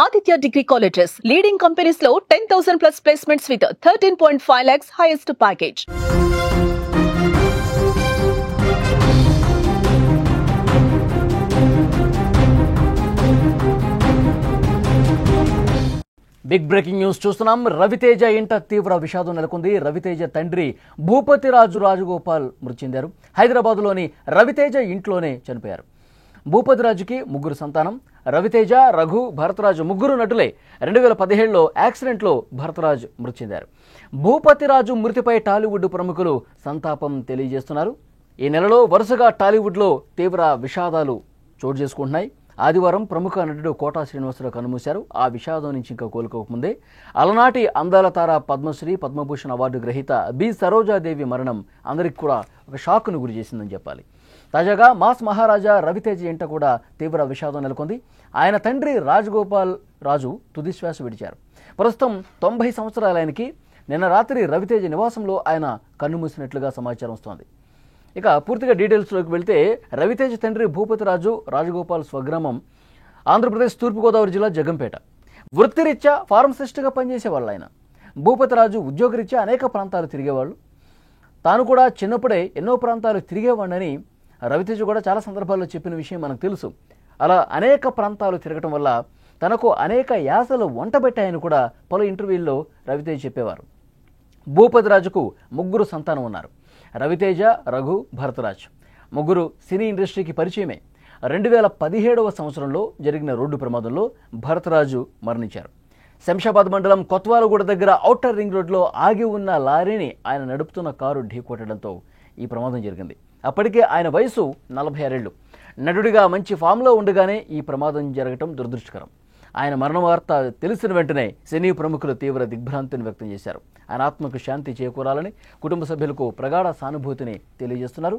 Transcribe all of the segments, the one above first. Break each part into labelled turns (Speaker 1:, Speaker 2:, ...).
Speaker 1: Aditya Degree Colleges, leading companies లో 10,000 plus placements with 13.5 lakhs highest package.
Speaker 2: Big breaking news చూస్తున్నాం. రవితేజ ఇంట తీవ్ర విషాదం నెలకొంది. రవితేజ తండ్రి భూపతిరాజు రాజగోపాల్ మృతి చెందారు. హైదరాబాద్లోని రవితేజ ఇంట్లోనే చనిపోయారు. భూపతిరాజుకి ముగ్గురు సంతానం. రవితేజ, రఘు, భరతరాజు ముగ్గురు నటులే. 2017లో యాక్సిడెంట్లో భరతరాజు మృతి చెందారు. భూపతిరాజు మృతిపై టాలీవుడ్ ప్రముఖులు సంతాపం తెలియజేస్తున్నారు. ఈ నెలలో వరుసగా టాలీవుడ్లో తీవ్ర విషాదాలు చోటు చేసుకుంటున్నాయి. ఆదివారం ప్రముఖ నటుడు కోటా శ్రీనివాసరావు కన్నుమూశారు. ఆ విషాదం నుంచి ఇంకా కోలుకోకముందే అలనాటి అందాల తార పద్మశ్రీ, పద్మభూషణ్ అవార్డు గ్రహీత బి సరోజాదేవి మరణం అందరికి కూడా ఒక షాక్ను గురి చేసిందని చెప్పాలి. తాజాగా మాస్ మహారాజా రవితేజ ఇంట కూడా తీవ్ర విషాదం నెలకొంది. ఆయన తండ్రి రాజగోపాల్ రాజు తుదిశ్వాస విడిచారు. ప్రస్తుతం 90 సంవత్సరాల ఆయనకి నిన్న రాత్రి రవితేజ నివాసంలో ఆయన కన్నుమూసినట్లుగా సమాచారం వస్తోంది. ఇక పూర్తిగా డీటెయిల్స్లోకి వెళ్తే రవితేజ తండ్రి భూపతిరాజు రాజగోపాల్ స్వగ్రామం ఆంధ్రప్రదేశ్ తూర్పుగోదావరి జిల్లా జగంపేట. వృత్తిరీత్యా ఫార్మసిస్ట్గా పనిచేసేవాళ్ళు ఆయన. భూపతిరాజు ఉద్యోగరీత్యా అనేక ప్రాంతాలు తిరిగేవాళ్ళు. తాను కూడా చిన్నప్పుడే ఎన్నో ప్రాంతాలు తిరిగేవాడినని రవితేజ కూడా చాలా సందర్భాల్లో చెప్పిన విషయం మనకు తెలుసు. అలా అనేక ప్రాంతాలు తిరగటం వల్ల తనకు అనేక యాసలు వంటబెట్టాయని కూడా పలు ఇంటర్వ్యూల్లో రవితేజ చెప్పేవారు. భూపతిరాజుకు ముగ్గురు సంతానం ఉన్నారు. రవితేజ, రఘు, భరతరాజ్ ముగ్గురు సినీ ఇండస్ట్రీకి పరిచయమే. 2017వ సంవత్సరంలో జరిగిన రోడ్డు ప్రమాదంలో భరతరాజు మరణించారు. శంషాబాద్ మండలం కొత్వాలగూడ దగ్గర ఔటర్ రింగ్ రోడ్లో ఆగి ఉన్న లారీని ఆయన నడుపుతున్న కారు ఢీకొట్టడంతో ఈ ప్రమాదం జరిగింది. అప్పటికే ఆయన వయసు 46 ఏళ్లు. నటుడిగా మంచి ఫామ్లో ఉండగానే ఈ ప్రమాదం జరగటం దురదృష్టకరం. ఆయన మరణ వార్త తెలిసిన వెంటనే సినీ ప్రముఖులు తీవ్ర దిగ్భ్రాంతిని వ్యక్తం చేశారు. ఆయన ఆత్మకు శాంతి చేకూరాలని కుటుంబ సభ్యులకు ప్రగాఢ సానుభూతిని తెలియజేస్తున్నారు.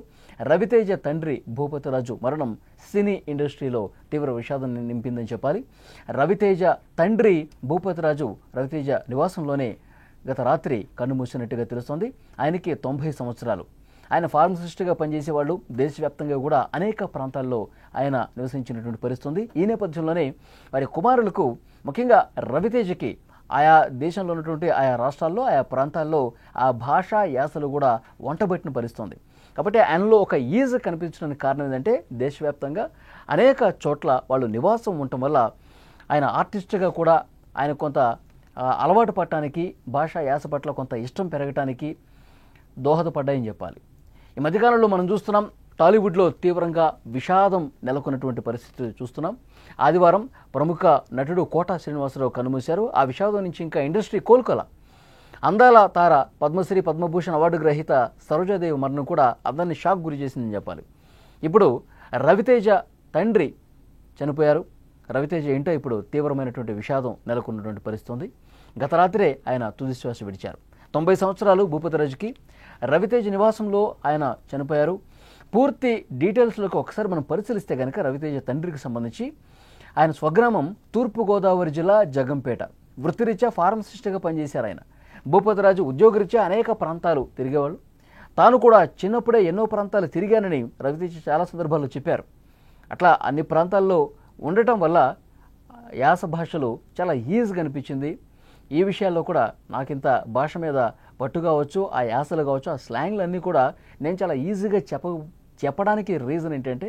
Speaker 2: రవితేజ తండ్రి భూపతిరాజు మరణం సినీ ఇండస్ట్రీలో తీవ్ర విషాదాన్ని నింపిందని చెప్పాలి. రవితేజ తండ్రి భూపతిరాజు రవితేజ నివాసంలోనే గత రాత్రి కన్నుమూసినట్టుగా తెలుస్తోంది. ఆయనకి 90 సంవత్సరాలు. ఆయన ఫార్మసిస్ట్గా పనిచేసేవాళ్ళు. దేశవ్యాప్తంగా కూడా అనేక ప్రాంతాల్లో ఆయన నివసించినటువంటి పరిస్థితుంది. ఈ నేపథ్యంలోనే వారి కుమారులకు, ముఖ్యంగా రవితేజకి ఆయా దేశంలో ఉన్నటువంటి ఆయా రాష్ట్రాల్లో, ఆయా ప్రాంతాల్లో ఆ భాషా యాసలు కూడా వంటబెట్టిన పరిస్థితుంది. కాబట్టి ఆయనలో ఒక ఈజ్ కనిపించడానికి కారణం ఏంటంటే దేశవ్యాప్తంగా అనేక చోట్ల వాళ్ళు నివాసం ఉండటం వల్ల ఆయన ఆర్టిస్ట్గా కూడా ఆయన కొంత అలవాటు పడటానికి, భాషా యాస పట్ల కొంత ఇష్టం పెరగటానికి దోహదపడ్డాయని చెప్పాలి. ఈ మధ్యకాలంలో మనం చూస్తున్నాం టాలీవుడ్లో తీవ్రంగా విషాదం నెలకొన్నటువంటి పరిస్థితి చూస్తున్నాం. ఆదివారం ప్రముఖ నటుడు కోటా శ్రీనివాసరావు కన్నుమూశారు. ఆ విషాదం నుంచి ఇంకా ఇండస్ట్రీ కోలుకోల. అందాల తార పద్మశ్రీ, పద్మభూషణ్ అవార్డు గ్రహీత సరోజాదేవి మరణం కూడా అందరినీ షాక్ గురి చేసిందని చెప్పాలి. ఇప్పుడు రవితేజ తండ్రి చనిపోయారు. రవితేజ ఇంట ఇప్పుడు తీవ్రమైనటువంటి విషాదం నెలకొన్నటువంటి పరిస్థితి ఉంది. గత రాత్రే ఆయన తుదిశ్వాస విడిచారు. 90 సంవత్సరాలు భూపతిరాజుకి. రవితేజ నివాసంలో ఆయన చనిపోయారు. పూర్తి డీటెయిల్స్లోకి ఒకసారి మనం పరిశీలిస్తే కనుక రవితేజ తండ్రికి సంబంధించి ఆయన స్వగ్రామం తూర్పుగోదావరి జిల్లా జగంపేట. వృత్తిరీత్యా ఫార్మసిస్ట్గా పనిచేశారు ఆయన. భూపతిరాజు ఉద్యోగరీత్యా అనేక ప్రాంతాలు తిరిగేవాళ్ళు. తాను కూడా చిన్నప్పుడే ఎన్నో ప్రాంతాలు తిరిగానని రవితేజ చాలా సందర్భాల్లో చెప్పారు. అట్లా అన్ని ప్రాంతాల్లో ఉండటం వల్ల యాస భాషలు చాలా ఈజీగా అనిపించింది. ఈ విషయాల్లో కూడా నాకింత భాష మీద పట్టు కావచ్చు, ఆ యాసలు కావచ్చు, ఆ స్లాంగ్లు అన్నీ కూడా నేను చాలా ఈజీగా చెప్పడానికి రీజన్ ఏంటంటే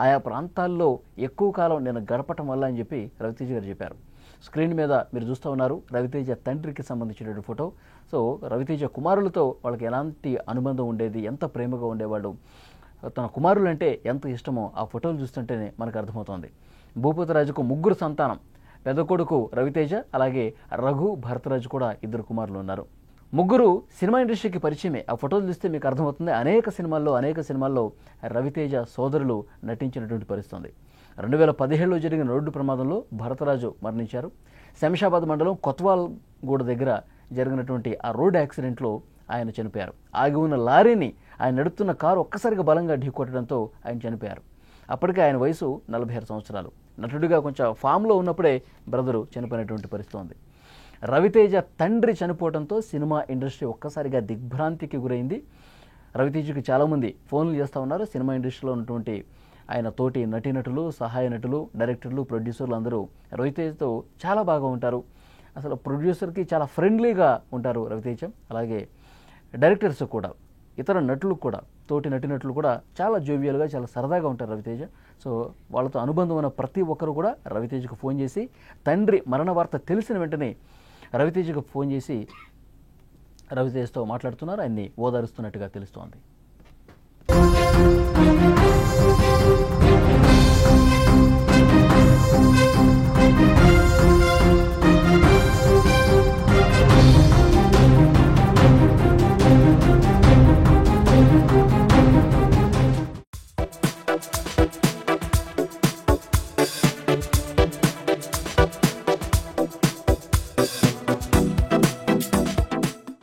Speaker 2: ఆయా ప్రాంతాల్లో ఎక్కువ కాలం నేను గడపటం వల్ల అని చెప్పి రవితేజ గారు చెప్పారు. స్క్రీన్ మీద మీరు చూస్తూ ఉన్నారు రవితేజ తండ్రికి సంబంధించినటువంటి ఫోటో. సో రవితేజ కుమారులతో వాళ్ళకి ఎలాంటి అనుబంధం ఉండేది, ఎంత ప్రేమగా ఉండేవాళ్ళు, తన కుమారులు అంటే ఎంత ఇష్టమో ఆ ఫోటోలు చూస్తుంటేనే మనకు అర్థమవుతోంది. భూపతిరాజుకు ముగ్గురు సంతానం. పెద్ద కొడుకు రవితేజ, అలాగే రఘు, భరతరాజు కూడా ఇద్దరు కుమారులు ఉన్నారు. ముగ్గురు సినిమా ఇండస్ట్రీకి పరిచయమే. ఆ ఫోటోలు చూస్తే మీకు అర్థమవుతుంది. అనేక సినిమాల్లో రవితేజ సోదరులు నటించినటువంటి పరిస్థితుంది. 2017లో జరిగిన రోడ్డు ప్రమాదంలో భరతరాజు మరణించారు. శంషాబాద్ మండలం కొత్వాల్గూడ దగ్గర జరిగినటువంటి ఆ రోడ్డు యాక్సిడెంట్లో ఆయన చనిపోయారు. ఆగి ఉన్న లారీని ఆయన నడుపుతున్న కారు ఒక్కసారిగా బలంగా ఢీకొట్టడంతో ఆయన చనిపోయారు. అప్పటికే ఆయన వయసు 46 సంవత్సరాలు. నటుడిగా కొంచెం ఫామ్లో ఉన్నప్పుడే బ్రదరు చనిపోయినటువంటి పరిస్థితి ఉంది. రవితేజ తండ్రి చనిపోవడంతో సినిమా ఇండస్ట్రీ ఒక్కసారిగా దిగ్భ్రాంతికి గురైంది. రవితేజకి చాలామంది ఫోన్లు చేస్తూ ఉన్నారు. సినిమా ఇండస్ట్రీలో ఉన్నటువంటి ఆయన తోటి నటీనటులు, సహాయ నటులు, డైరెక్టర్లు, ప్రొడ్యూసర్లు అందరూ రవితేజతో చాలా బాగా ఉంటారు. అసలు ప్రొడ్యూసర్కి చాలా ఫ్రెండ్లీగా ఉంటారు రవితేజ. అలాగే డైరెక్టర్స్ కూడా, ఇతర నటులు కూడా, తోటి నటీనటులు కూడా చాలా జోవియల్గా, చాలా సరదాగా ఉంటారు రవితేజ. సో వాళ్ళతో అనుబంధం ఉన్న ప్రతి ఒక్కరు కూడా రవితేజకు ఫోన్ చేసి, తండ్రి మరణ వార్త తెలిసిన వెంటనే రవితేజకు ఫోన్ చేసి రవితేజతో మాట్లాడుతున్నారు, ఆయన్ని ఓదారుస్తున్నట్టుగా తెలుస్తోంది.